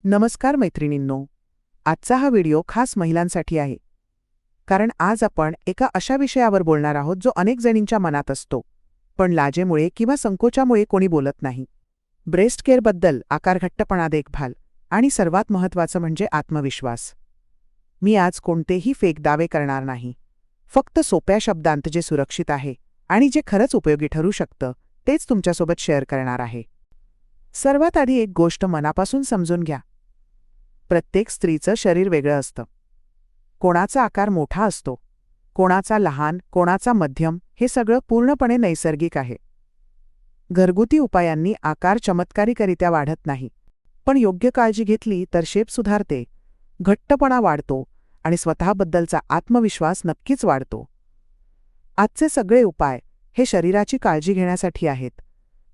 नमस्कार मैत्रिणींनो. आजचा हा व्हिडिओ खास महिलांसाठी आहे. कारण आज आपण एका अशा विषयावर बोलणार आहोत जो अनेक जणींच्या मनात असतो, पण लाजेमुळे किंवा संकोचामुळे कोणी बोलत नाही. ब्रेस्ट केअरबद्दल आकार घट्टपणा देखभाल आणि सर्वात महत्त्वाचं म्हणजे आत्मविश्वास. मी आज कोणतेही फेक दावे करणार नाही. फक्त सोप्या शब्दांत जे सुरक्षित आहे आणि जे खरंच उपयोगी ठरू शकतं तेच तुमच्यासोबत शेअर करणार आहे. सर्वात आधी एक गोष्ट मनापासून समजून घ्या. प्रत्येक स्त्रीचं शरीर वेगळं असतं. कोणाचा आकार मोठा असतो, कोणाचा लहान, कोणाचा मध्यम, हे सगळं पूर्णपणे नैसर्गिक आहे. घरगुती उपायांनी आकार चमत्कारिकरित्या वाढत नाही, पण योग्य काळजी घेतली तर शेप सुधारते, घट्टपणा वाढतो आणि स्वतःबद्दलचा आत्मविश्वास नक्कीच वाढतो. आजचे सगळे उपाय हे शरीराची काळजी घेण्यासाठी आहेत,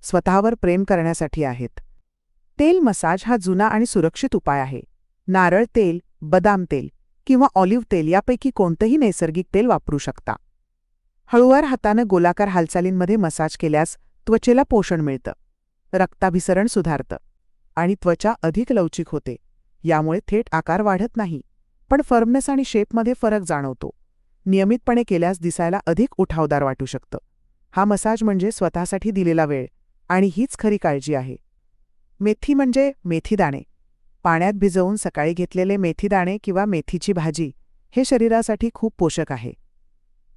स्वतःवर प्रेम करण्यासाठी आहेत. तेल मसाज हा जुना आणि सुरक्षित उपाय आहे. नारळ तेल, बदाम तेल किंवा ऑलिव्ह तेल यापैकी कोणतंही नैसर्गिक तेल वापरू शकता. हळूवार हातानं गोलाकार हालचालींमध्ये मसाज केल्यास त्वचेला पोषण मिळतं, रक्ताभिसरण सुधारतं आणि त्वचा अधिक लवचिक होते. यामुळे थेट आकार वाढत नाही, पण फर्मनेस आणि शेपमध्ये फरक जाणवतो. नियमितपणे केल्यास दिसायला अधिक उठावदार वाटू शकतं. हा मसाज म्हणजे स्वतःसाठी दिलेला वेळ आणि हीच खरी काळजी आहे. मेथी म्हणजे मेथीदाणे. पाण्यात भिजवून सकाळी घेतलेले मेथीदाणे किंवा मेथीची भाजी हे शरीरासाठी खूप पोषक आहे.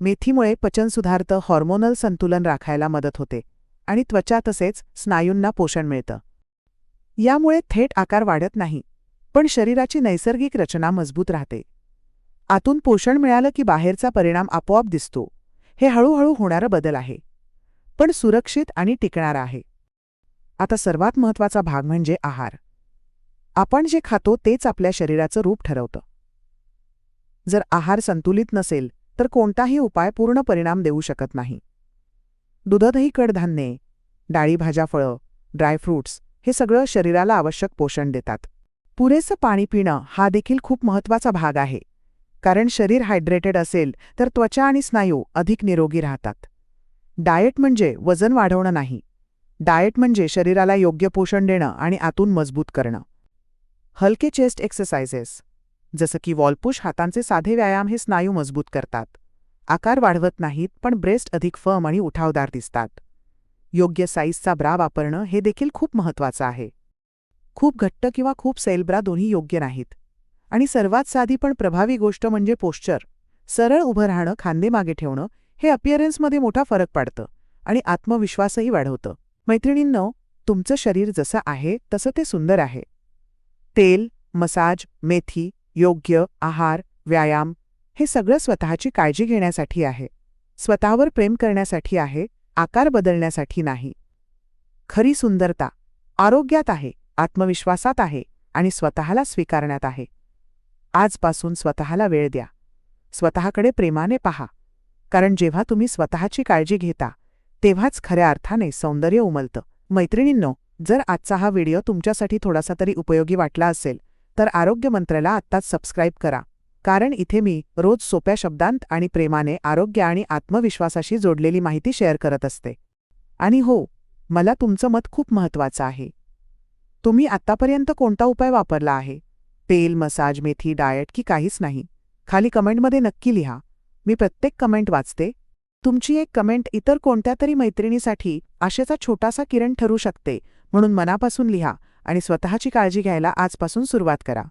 मेथीमुळे पचन सुधारतं, हॉर्मोनल संतुलन राखायला मदत होते आणि त्वचा तसेच स्नायूंना पोषण मिळतं. यामुळे थेट आकार वाढत नाही, पण शरीराची नैसर्गिक रचना मजबूत राहते. आतून पोषण मिळालं की बाहेरचा परिणाम आपोआप दिसतो. हे हळूहळू होणारं बदल आहे, पण सुरक्षित आणि टिकणारा आहे. आता सर्वात महत्त्वाचा भाग म्हणजे आहार. आपण जे खातो तेच आपल्या शरीराचं रूप ठरवतं. जर आहार संतुलित नसेल तर कोणताही उपाय पूर्ण परिणाम देऊ शकत नाही. दुधातही कडधान्ये, डाळी, भाज्या, फळं, ड्रायफ्रूट्स हे सगळं शरीराला आवश्यक पोषण देतात. पुरेसं पाणी पिणं हा देखील खूप महत्त्वाचा भाग आहे, कारण शरीर हायड्रेटेड असेल तर त्वचा आणि स्नायू अधिक निरोगी राहतात. डाएट म्हणजे वजन वाढवणं नाही. डाएट म्हणजे शरीराला योग्य पोषण देणं आणि आतून मजबूत करणं. हलके चेस्ट एक्सरसाइजेस जसं की वॉलपुश, हातांचे साधे व्यायाम हे स्नायू मजबूत करतात. आकार वाढवत नाहीत, पण ब्रेस्ट अधिक फर्म आणि उठावदार दिसतात. योग्य साईजचा ब्रा वापरणं हे देखील खूप महत्त्वाचं आहे. खूप घट्ट किंवा खूप सैल ब्रा दोन्ही योग्य नाहीत. आणि सर्वात साधी पण प्रभावी गोष्ट म्हणजे पोश्चर. सरळ उभं राहणं, खांदे मागे ठेवणं हे अपिअरन्समध्ये मोठा फरक पाडतं आणि आत्मविश्वासही वाढवतं. मैत्रिणींनो, तुमचं शरीर जसं आहे तसं ते सुंदर आहे. तेल, मसाज, मेथी, योग्य आहार, व्यायाम हे सगळं स्वतःची काळजी घेण्यासाठी आहे. स्वतःवर प्रेम करण्यासाठी आहे, आकार बदलण्यासाठी नाही. खरी सुंदरता आरोग्यात आहे, आत्मविश्वासात आहे आणि स्वतःला स्वीकारण्यात आहे. आजपासून स्वतःला वेळ द्या. स्वतःकडे प्रेमाने पहा, कारण जेव्हा तुम्ही स्वतःची काळजी घेता तेव्हाच खऱ्या अर्थाने सौंदर्य उमलतं. मैत्रिणींनो, जर आजचा हा व्हिडिओ तुमच्यासाठी थोडासा तरी उपयोगी वाटला असेल तर आरोग्य मंत्राला आत्ताच सबस्क्राईब करा, कारण इथे मी रोज सोप्या शब्दांत आणि प्रेमाने आरोग्य आणि आत्मविश्वासाशी जोडलेली माहिती शेअर करत असते. आणि हो, मला तुमचं मत खूप महत्त्वाचं आहे. तुम्ही आत्तापर्यंत कोणता उपाय वापरला आहे? तेल, मसाज, मेथी, डाएट की काहीच नाही? खाली कमेंटमध्ये नक्की लिहा. मी प्रत्येक कमेंट वाचते. तुमची एक कमेंट इतर कोणत्या तरी मैत्रिणीसाठी आशेचा छोटासा किरण ठरू शकते, म्हणून मनापासून लिहा आणि स्वतःची काळजी घ्यायला आजपासून सुरुवात करा.